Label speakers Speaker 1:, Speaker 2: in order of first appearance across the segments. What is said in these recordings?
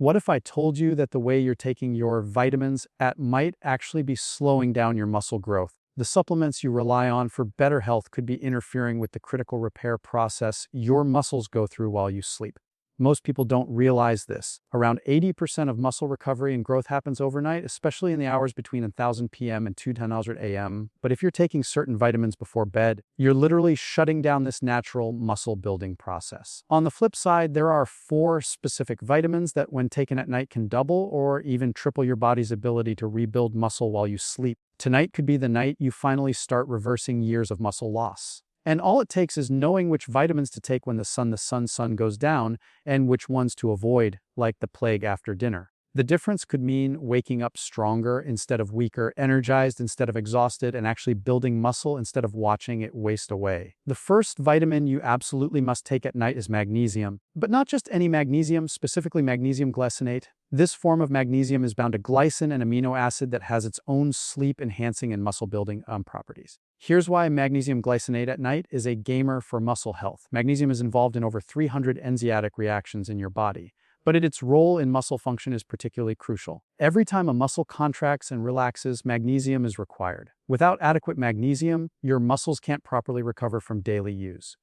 Speaker 1: What if I told you that the way you're taking your vitamins might actually be slowing down your muscle growth? The supplements you rely on for better health could be interfering with the critical repair process your muscles go through while you sleep. Most people don't realize this. Around 80% of muscle recovery and growth happens overnight, especially in the hours between 1000 p.m. and 2:10 a.m. But if you're taking certain vitamins before bed, you're literally shutting down this natural muscle building process. On the flip side, there are 4 specific vitamins that when taken at night can double or even triple your body's ability to rebuild muscle while you sleep. Tonight could be the night you finally start reversing years of muscle loss. And all it takes is knowing which vitamins to take when the sun goes down and which ones to avoid, like the plague after dinner. The difference could mean waking up stronger instead of weaker, energized instead of exhausted, and actually building muscle instead of watching it waste away. The first vitamin you absolutely must take at night is magnesium. But not just any magnesium, specifically magnesium glycinate. This form of magnesium is bound to glycine, an amino acid that has its own sleep-enhancing and muscle-building properties. Here's why magnesium glycinate at night is a gamer for muscle health. Magnesium is involved in over 300 enzymatic reactions in your body, but its role in muscle function is particularly crucial. Every time a muscle contracts and relaxes, magnesium is required. Without adequate magnesium, your muscles can't properly recover from daily use.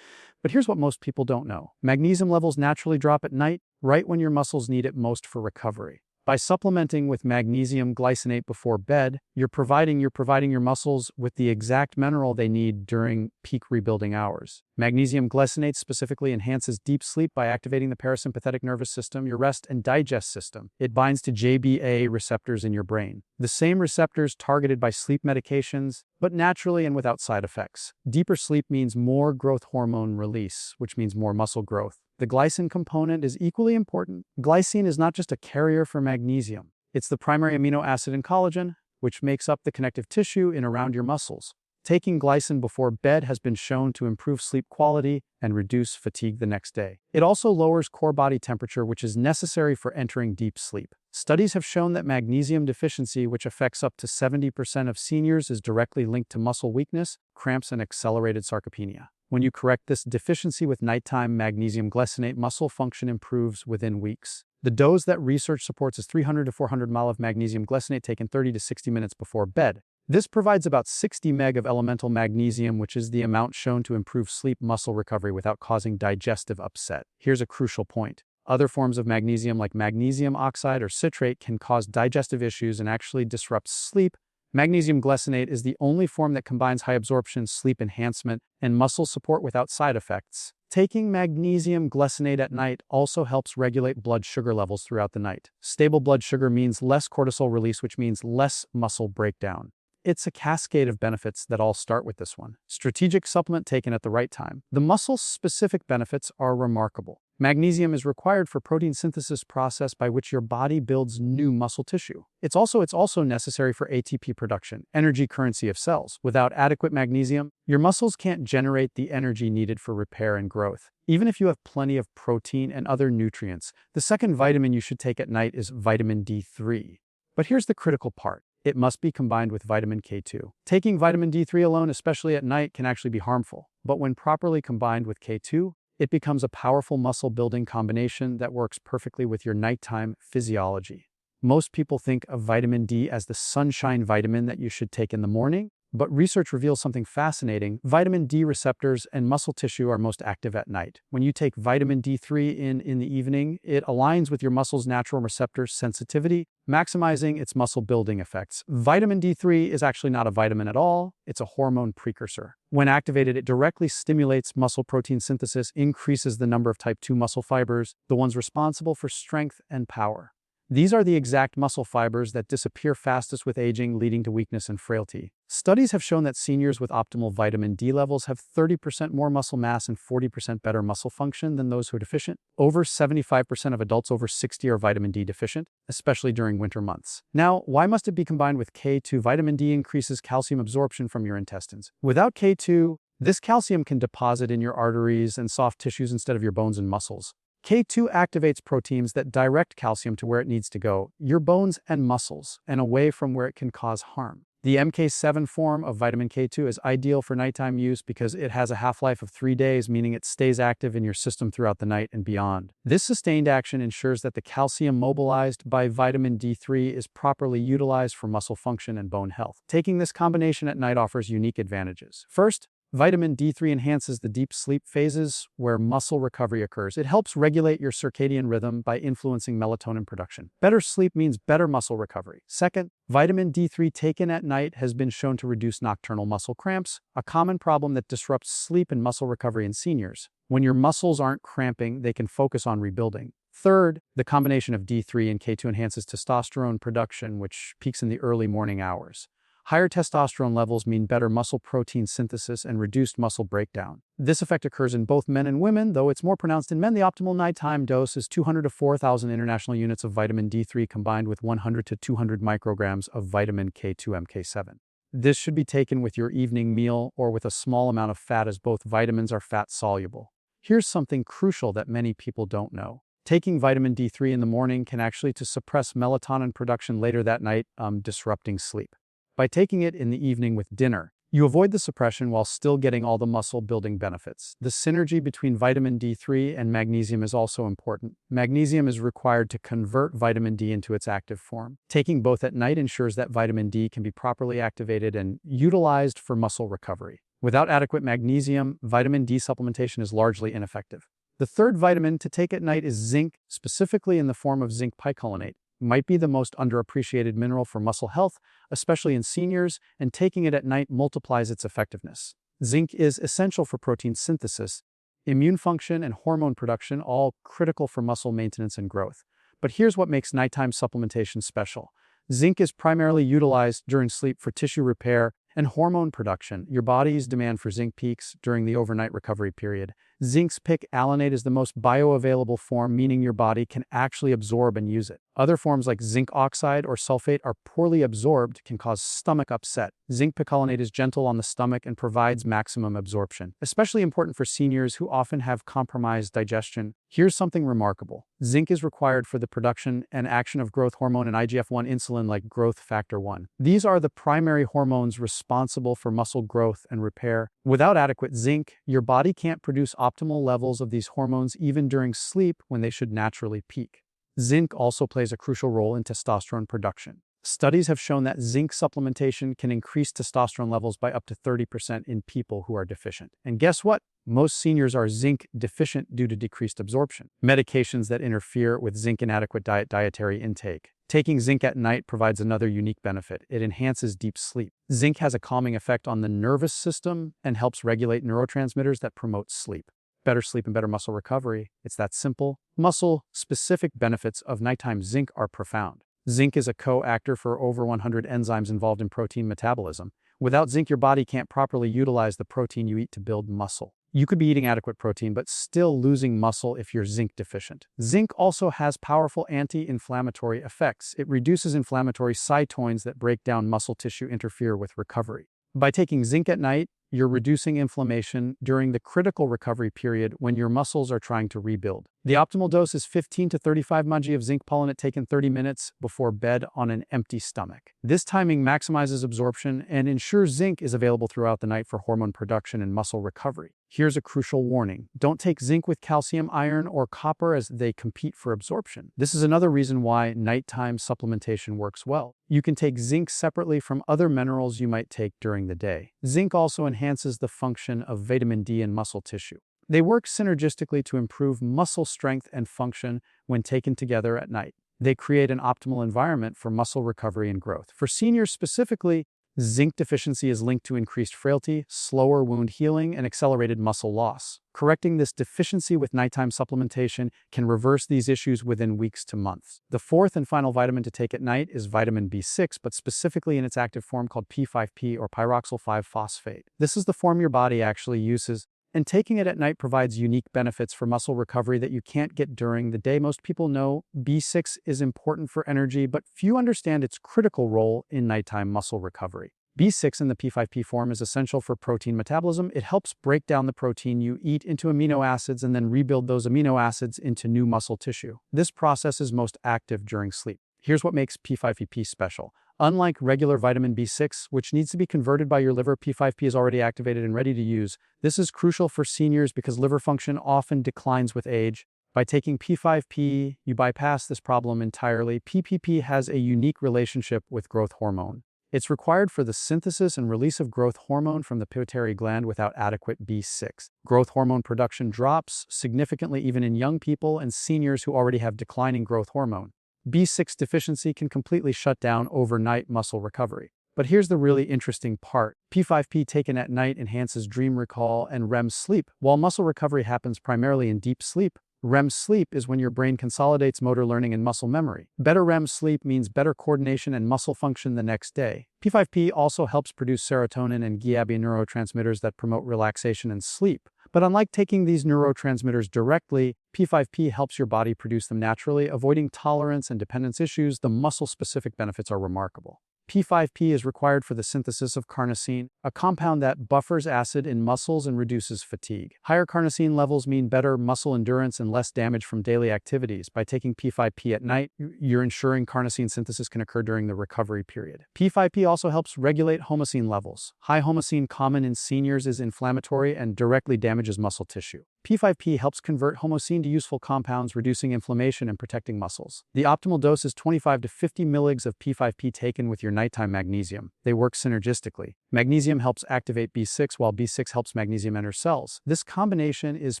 Speaker 1: But here's what most people don't know. Magnesium levels naturally drop at night, right when your muscles need it most for recovery. By supplementing with magnesium glycinate before bed, you're providing your muscles with the exact mineral they need during peak rebuilding hours. Magnesium glycinate specifically enhances deep sleep by activating the parasympathetic nervous system, your rest and digest system. It binds to JBA receptors in your brain, the same receptors targeted by sleep medications, but naturally and without side effects. Deeper sleep means more growth hormone release, which means more muscle growth. The glycine component is equally important. Glycine is not just a carrier for magnesium. It's the primary amino acid in collagen, which makes up the connective tissue in around your muscles. Taking glycine before bed has been shown to improve sleep quality and reduce fatigue the next day. It also lowers core body temperature, which is necessary for entering deep sleep. Studies have shown that magnesium deficiency, which affects up to 70% of seniors, is directly linked to muscle weakness, cramps, and accelerated sarcopenia. When you correct this deficiency with nighttime magnesium glycinate, muscle function improves within weeks. The dose that research supports is 300 to 400 ml of magnesium glycinate taken 30 to 60 minutes before bed. This provides about 60 meg of elemental magnesium, which is the amount shown to improve sleep muscle recovery without causing digestive upset. Here's a crucial point. Other forms of magnesium like magnesium oxide or citrate can cause digestive issues and actually disrupt sleep. Magnesium glycinate is the only form that combines high absorption, sleep enhancement, and muscle support without side effects. Taking magnesium glycinate at night also helps regulate blood sugar levels throughout the night. Stable blood sugar means less cortisol release, which means less muscle breakdown. It's a cascade of benefits that all start with this one. Strategic supplement taken at the right time. The muscle-specific benefits are remarkable. Magnesium is required for protein synthesis process by which your body builds new muscle tissue. It's also necessary for ATP production, energy currency of cells. Without adequate magnesium, your muscles can't generate the energy needed for repair and growth. Even if you have plenty of protein and other nutrients, the second vitamin you should take at night is vitamin D3. But here's the critical part. It must be combined with vitamin K2. Taking vitamin D3 alone, especially at night, can actually be harmful. But when properly combined with K2, it becomes a powerful muscle-building combination that works perfectly with your nighttime physiology. Most people think of vitamin D as the sunshine vitamin that you should take in the morning, but research reveals something fascinating. Vitamin D receptors and muscle tissue are most active at night. When you take vitamin D3 in the evening, it aligns with your muscle's natural receptor sensitivity, maximizing its muscle-building effects. Vitamin D3 is actually not a vitamin at all. It's a hormone precursor. When activated, it directly stimulates muscle protein synthesis, increases the number of type 2 muscle fibers, the ones responsible for strength and power. These are the exact muscle fibers that disappear fastest with aging, leading to weakness and frailty. Studies have shown that seniors with optimal vitamin D levels have 30% more muscle mass and 40% better muscle function than those who are deficient. Over 75% of adults over 60 are vitamin D deficient, especially during winter months. Now, why must it be combined with K2? Vitamin D increases calcium absorption from your intestines. Without K2, this calcium can deposit in your arteries and soft tissues instead of your bones and muscles. K2 activates proteins that direct calcium to where it needs to go, your bones and muscles, and away from where it can cause harm. The MK7 form of vitamin K2 is ideal for nighttime use because it has a half-life of 3 days, meaning it stays active in your system throughout the night and beyond. This sustained action ensures that the calcium mobilized by vitamin D3 is properly utilized for muscle function and bone health. Taking this combination at night offers unique advantages. First, vitamin D3 enhances the deep sleep phases where muscle recovery occurs. It helps regulate your circadian rhythm by influencing melatonin production. Better sleep means better muscle recovery. Second, vitamin D3 taken at night has been shown to reduce nocturnal muscle cramps, a common problem that disrupts sleep and muscle recovery in seniors. When your muscles aren't cramping, they can focus on rebuilding. Third, the combination of D3 and K2 enhances testosterone production, which peaks in the early morning hours. Higher testosterone levels mean better muscle protein synthesis and reduced muscle breakdown. This effect occurs in both men and women, though it's more pronounced in men. The optimal nighttime dose is 200 to 4,000 international units of vitamin D3 combined with 100 to 200 micrograms of vitamin K2 MK7. This should be taken with your evening meal or with a small amount of fat, as both vitamins are fat-soluble. Here's something crucial that many people don't know. Taking vitamin D3 in the morning can actually suppress melatonin production later that night, disrupting sleep. By taking it in the evening with dinner, you avoid the suppression while still getting all the muscle-building benefits. The synergy between vitamin D3 and magnesium is also important. Magnesium is required to convert vitamin D into its active form. Taking both at night ensures that vitamin D can be properly activated and utilized for muscle recovery. Without adequate magnesium, vitamin D supplementation is largely ineffective. The third vitamin to take at night is zinc, specifically in the form of zinc picolinate. Might be the most underappreciated mineral for muscle health, especially in seniors, and taking it at night multiplies its effectiveness. Zinc is essential for protein synthesis, immune function, and hormone production, all critical for muscle maintenance and growth. But here's what makes nighttime supplementation special. Zinc is primarily utilized during sleep for tissue repair and hormone production. Your body's demand for zinc peaks during the overnight recovery period. Zinc's picolinate is the most bioavailable form, meaning your body can actually absorb and use it. Other forms like zinc oxide or sulfate are poorly absorbed, can cause stomach upset. Zinc picolinate is gentle on the stomach and provides maximum absorption, especially important for seniors who often have compromised digestion. Here's something remarkable. Zinc is required for the production and action of growth hormone and IGF-1 insulin, like growth factor 1. These are the primary hormones responsible for muscle growth and repair. Without adequate zinc, your body can't produce optimal levels of these hormones even during sleep when they should naturally peak. Zinc also plays a crucial role in testosterone production. Studies have shown that zinc supplementation can increase testosterone levels by up to 30% in people who are deficient. And guess what? Most seniors are zinc deficient due to decreased absorption. Medications that interfere with zinc inadequate dietary intake. Taking zinc at night provides another unique benefit. It enhances deep sleep. Zinc has a calming effect on the nervous system and helps regulate neurotransmitters that promote sleep. Better sleep and better muscle recovery. It's that simple. Muscle-specific benefits of nighttime zinc are profound. Zinc is a co-actor for over 100 enzymes involved in protein metabolism. Without zinc, your body can't properly utilize the protein you eat to build muscle. You could be eating adequate protein, but still losing muscle if you're zinc deficient. Zinc also has powerful anti-inflammatory effects. It reduces inflammatory cytokines that break down muscle tissue, interfere with recovery. By taking zinc at night, you're reducing inflammation during the critical recovery period when your muscles are trying to rebuild. The optimal dose is 15 to 35 mg of zinc picolinate taken 30 minutes before bed on an empty stomach. This timing maximizes absorption and ensures zinc is available throughout the night for hormone production and muscle recovery. Here's a crucial warning. Don't take zinc with calcium, iron, or copper, as they compete for absorption. This is another reason why nighttime supplementation works well. You can take zinc separately from other minerals you might take during the day. Zinc also enhances the function of vitamin D in muscle tissue. They work synergistically to improve muscle strength and function when taken together at night. They create an optimal environment for muscle recovery and growth. For seniors specifically, zinc deficiency is linked to increased frailty, slower wound healing, and accelerated muscle loss. Correcting this deficiency with nighttime supplementation can reverse these issues within weeks to months. The fourth and final vitamin to take at night is vitamin B6, but specifically in its active form called P5P or pyroxyl 5-phosphate. This is the form your body actually uses, and taking it at night provides unique benefits for muscle recovery that you can't get during the day. Most people know B6 is important for energy, but few understand its critical role in nighttime muscle recovery. B6 in the P5P form is essential for protein metabolism. It helps break down the protein you eat into amino acids and then rebuild those amino acids into new muscle tissue. This process is most active during sleep. Here's what makes P5P special. Unlike regular vitamin B6, which needs to be converted by your liver, P5P is already activated and ready to use. This is crucial for seniors because liver function often declines with age. By taking P5P, you bypass this problem entirely. PPP has a unique relationship with growth hormone. It's required for the synthesis and release of growth hormone from the pituitary gland without adequate B6. Growth hormone production drops significantly even in young people and seniors who already have declining growth hormone. B6 deficiency can completely shut down overnight muscle recovery. But here's the really interesting part. P5P taken at night enhances dream recall and REM sleep. While muscle recovery happens primarily in deep sleep, REM sleep is when your brain consolidates motor learning and muscle memory. Better REM sleep means better coordination and muscle function the next day. P5P also helps produce serotonin and GABA neurotransmitters that promote relaxation and sleep. But unlike taking these neurotransmitters directly, P5P helps your body produce them naturally, avoiding tolerance and dependence issues. The muscle-specific benefits are remarkable. P5P is required for the synthesis of carnosine, a compound that buffers acid in muscles and reduces fatigue. Higher carnosine levels mean better muscle endurance and less damage from daily activities. By taking P5P at night, you're ensuring carnosine synthesis can occur during the recovery period. P5P also helps regulate homocene levels. High homocene common in seniors is inflammatory and directly damages muscle tissue. P5P helps convert homocene to useful compounds, reducing inflammation and protecting muscles. The optimal dose is 25 to 50 mg of P5P taken with your nighttime magnesium. They work synergistically. Magnesium helps activate B6 while B6 helps magnesium enter cells. This combination is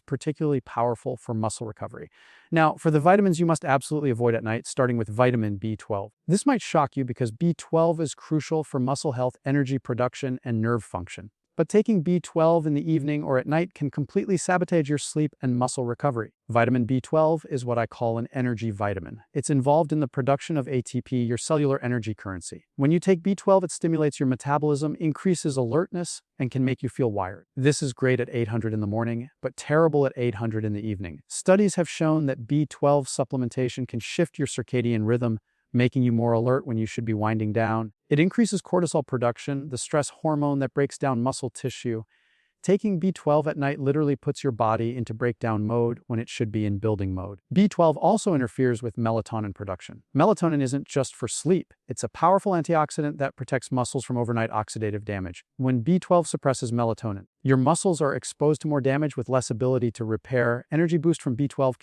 Speaker 1: particularly powerful for muscle recovery. Now, for the vitamins you must absolutely avoid at night, starting with vitamin B12. This might shock you because B12 is crucial for muscle health, energy production, and nerve function. But taking B12 in the evening or at night can completely sabotage your sleep and muscle recovery. Vitamin B12 is what I call an energy vitamin. It's involved in the production of ATP, your cellular energy currency. When you take B12, it stimulates your metabolism, increases alertness, and can make you feel wired. This is great at 800 in the morning, but terrible at 800 in the evening. Studies have shown that B12 supplementation can shift your circadian rhythm, making you more alert when you should be winding down. It increases cortisol production, the stress hormone that breaks down muscle tissue. Taking B12 at night literally puts your body into breakdown mode when it should be in building mode. B12 also interferes with melatonin production. Melatonin isn't just for sleep. It's a powerful antioxidant that protects muscles from overnight oxidative damage. When B12 suppresses melatonin, your muscles are exposed to more damage with less ability to repair. Energy boost from B12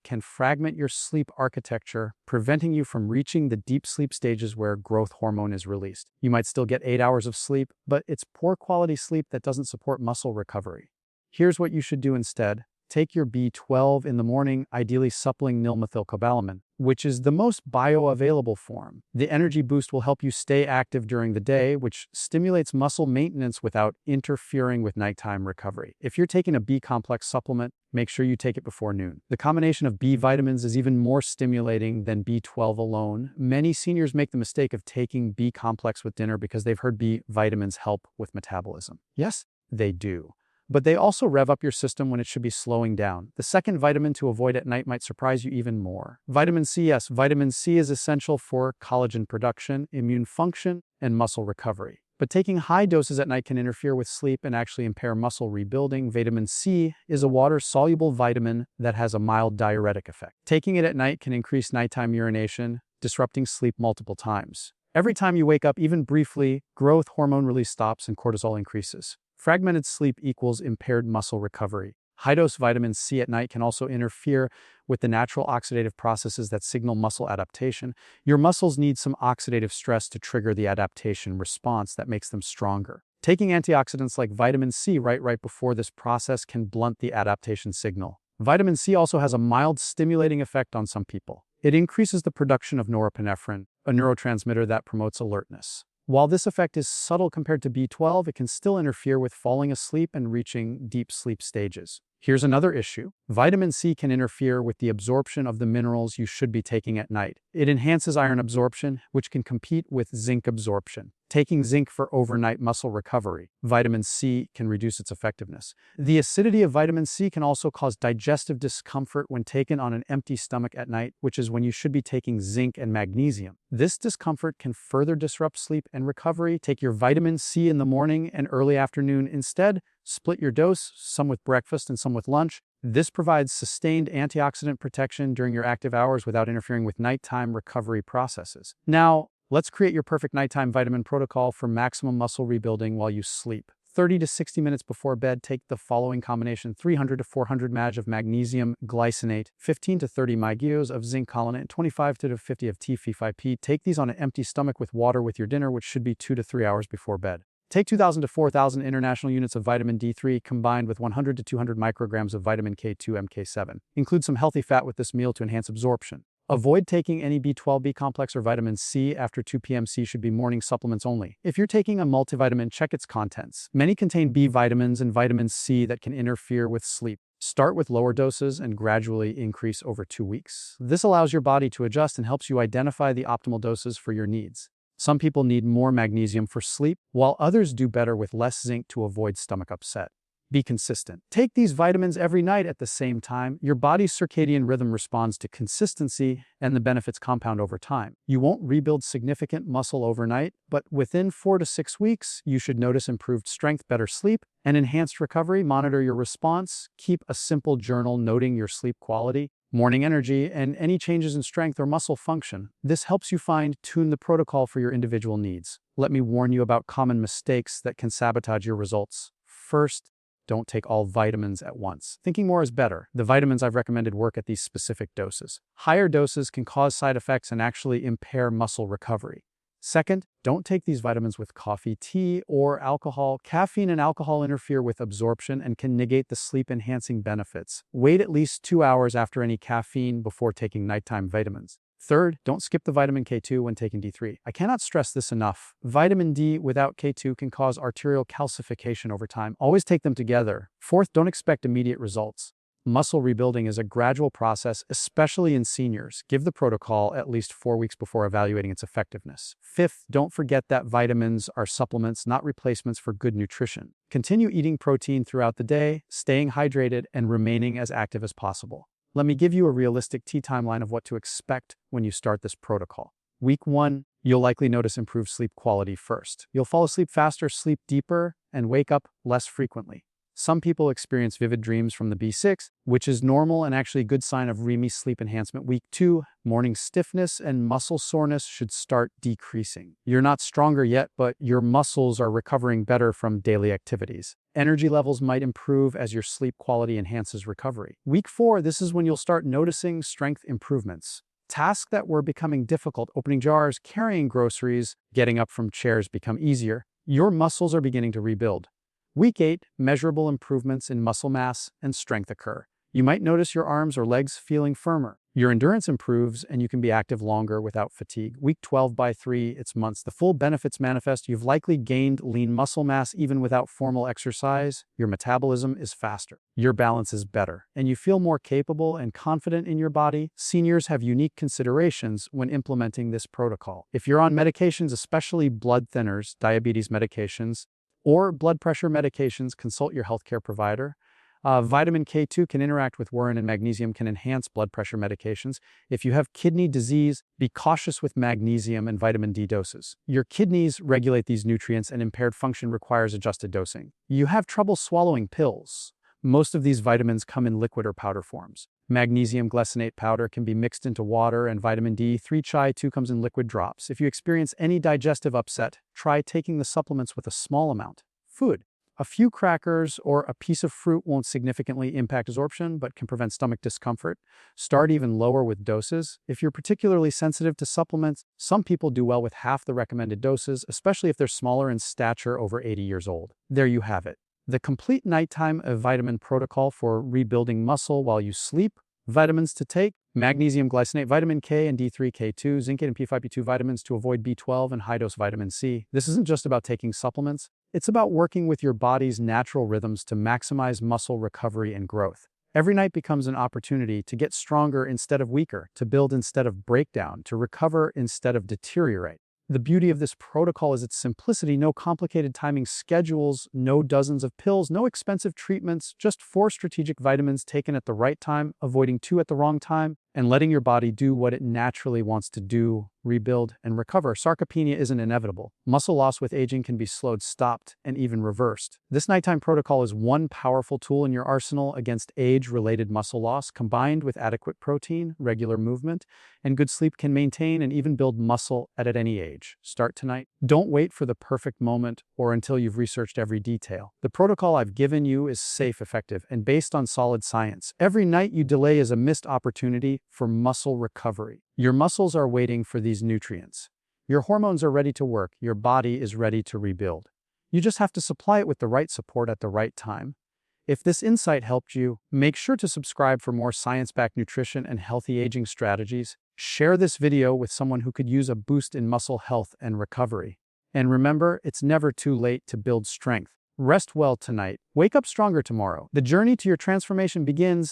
Speaker 1: can fragment your sleep architecture, preventing you from reaching the deep sleep stages where growth hormone is released. You might still get 8 hours of sleep, but it's poor quality sleep that doesn't support muscle recovery. Here's what you should do instead. Take your B12 in the morning, ideally suppling nilmethylcobalamin, which is the most bioavailable form. The energy boost will help you stay active during the day, which stimulates muscle maintenance without interfering with nighttime recovery. If you're taking a B complex supplement, make sure you take it before noon. The combination of B vitamins is even more stimulating than B12 alone. Many seniors make the mistake of taking B complex with dinner because they've heard B vitamins help with metabolism. Yes, they do. But they also rev up your system when it should be slowing down. The second vitamin to avoid at night might surprise you even more. Vitamin C. Yes, vitamin C is essential for collagen production, immune function, and muscle recovery. But taking high doses at night can interfere with sleep and actually impair muscle rebuilding. Vitamin C is a water-soluble vitamin that has a mild diuretic effect. Taking it at night can increase nighttime urination, disrupting sleep multiple times. Every time you wake up, even briefly, growth hormone release stops and cortisol increases. Fragmented sleep equals impaired muscle recovery. High-dose vitamin C at night can also interfere with the natural oxidative processes that signal muscle adaptation. Your muscles need some oxidative stress to trigger the adaptation response that makes them stronger. Taking antioxidants like vitamin C right before this process can blunt the adaptation signal. Vitamin C also has a mild stimulating effect on some people. It increases the production of norepinephrine, a neurotransmitter that promotes alertness. While this effect is subtle compared to B12, it can still interfere with falling asleep and reaching deep sleep stages. Here's another issue. Vitamin C can interfere with the absorption of the minerals you should be taking at night. It enhances iron absorption, which can compete with zinc absorption. Taking zinc for overnight muscle recovery, vitamin C can reduce its effectiveness. The acidity of vitamin C can also cause digestive discomfort when taken on an empty stomach at night, which is when you should be taking zinc and magnesium. This discomfort can further disrupt sleep and recovery. Take your vitamin C in the morning and early afternoon instead. Split your dose, some with breakfast and some with lunch. This provides sustained antioxidant protection during your active hours without interfering with nighttime recovery processes. Now, Let's create your perfect nighttime vitamin protocol for maximum muscle rebuilding while you sleep. 30 to 60 minutes before bed, take the following combination: 300 to 400 mg of magnesium glycinate, 15 to 30 mg of zinc collagen, and 25 to 50 of T5P. Take these on an empty stomach with water with your dinner, which should be 2 to 3 hours before bed. Take 2,000 to 4,000 international units of vitamin D3 combined with 100 to 200 micrograms of vitamin K2 MK7. Include some healthy fat with this meal to enhance absorption. Avoid taking any B12, B complex, or vitamin C after 2 p.m. C should be morning supplements only. If you're taking a multivitamin, check its contents. Many contain B vitamins and vitamin C that can interfere with sleep. Start with lower doses and gradually increase over 2 weeks. This allows your body to adjust and helps you identify the optimal doses for your needs. Some people need more magnesium for sleep, while others do better with less zinc to avoid stomach upset. Be consistent. Take these vitamins every night at the same time. Your body's circadian rhythm responds to consistency, and the benefits compound over time. You won't rebuild significant muscle overnight, but within 4 to 6 weeks, you should notice improved strength, better sleep, and enhanced recovery. Monitor your response. Keep a simple journal noting your sleep quality, morning energy, and any changes in strength or muscle function. This helps you tune the protocol for your individual needs. Let me warn you about common mistakes that can sabotage your results. First, don't take all vitamins at once. Thinking more is better. The vitamins I've recommended work at these specific doses. Higher doses can cause side effects and actually impair muscle recovery. Second, don't take these vitamins with coffee, tea, or alcohol. Caffeine and alcohol interfere with absorption and can negate the sleep-enhancing benefits. Wait at least 2 hours after any caffeine before taking nighttime vitamins. Third, don't skip the vitamin K2 when taking D3. I cannot stress this enough. Vitamin D without K2 can cause arterial calcification over time. Always take them together. Fourth, don't expect immediate results. Muscle rebuilding is a gradual process, especially in seniors. Give the protocol at least 4 weeks before evaluating its effectiveness. Fifth, don't forget that vitamins are supplements, not replacements for good nutrition. Continue eating protein throughout the day, staying hydrated, and remaining as active as possible. Let me give you a realistic timeline of what to expect when you start this protocol. Week 1, you'll likely notice improved sleep quality first. You'll fall asleep faster, sleep deeper, and wake up less frequently. Some people experience vivid dreams from the B6, which is normal and actually a good sign of REMI sleep enhancement. Week 2, morning stiffness and muscle soreness should start decreasing. You're not stronger yet, but your muscles are recovering better from daily activities. Energy levels might improve as your sleep quality enhances recovery. Week 4, this is when you'll start noticing strength improvements. Tasks that were becoming difficult, opening jars, carrying groceries, getting up from chairs, become easier. Your muscles are beginning to rebuild. Week 8, measurable improvements in muscle mass and strength occur. You might notice your arms or legs feeling firmer. Your endurance improves and you can be active longer without fatigue. Week 12 by 3, it's months. The full benefits manifest. You've likely gained lean muscle mass even without formal exercise. Your metabolism is faster. Your balance is better, and you feel more capable and confident in your body. Seniors have unique considerations when implementing this protocol. If you're on medications, especially blood thinners, diabetes medications, or blood pressure medications, consult your healthcare provider. Vitamin K2 can interact with iron, and magnesium can enhance blood pressure medications. If you have kidney disease, be cautious with magnesium and vitamin D doses. Your kidneys regulate these nutrients and impaired function requires adjusted dosing. You have trouble swallowing pills. Most of these vitamins come in liquid or powder forms. Magnesium glycinate powder can be mixed into water, and vitamin D3 chai 2 comes in liquid drops. If you experience any digestive upset, try taking the supplements with a small amount. Food. A few crackers or a piece of fruit won't significantly impact absorption, but can prevent stomach discomfort. Start even lower with doses. If you're particularly sensitive to supplements, some people do well with half the recommended doses, especially if they're smaller in stature over 80 years old. There you have it. The complete nighttime vitamin protocol for rebuilding muscle while you sleep. Vitamins to take: magnesium glycinate, vitamin K and D3, K2, zinc and P5P2 vitamins to avoid B12 and high-dose vitamin C. This isn't just about taking supplements. It's about working with your body's natural rhythms to maximize muscle recovery and growth. Every night becomes an opportunity to get stronger instead of weaker, to build instead of breakdown, to recover instead of deteriorate. The beauty of this protocol is its simplicity: no complicated timing schedules, no dozens of pills, no expensive treatments, just 4 strategic vitamins taken at the right time, avoiding 2 at the wrong time. and letting your body do what it naturally wants to do, rebuild, and recover. Sarcopenia isn't inevitable. Muscle loss with aging can be slowed, stopped, and even reversed. This nighttime protocol is one powerful tool in your arsenal against age-related muscle loss. Combined with adequate protein, regular movement, and good sleep can maintain and even build muscle at any age. Start tonight. Don't wait for the perfect moment or until you've researched every detail. The protocol I've given you is safe, effective, and based on solid science. Every night you delay is a missed opportunity for muscle recovery. Your muscles are waiting for these nutrients. Your hormones are ready to work. Your body is ready to rebuild. You just have to supply it with the right support at the right time. If this insight helped you, make sure to subscribe for more science-backed nutrition and healthy aging strategies. Share this video with someone who could use a boost in muscle health and recovery. And remember, it's never too late to build strength. Rest well tonight. Wake up stronger tomorrow. The journey to your transformation begins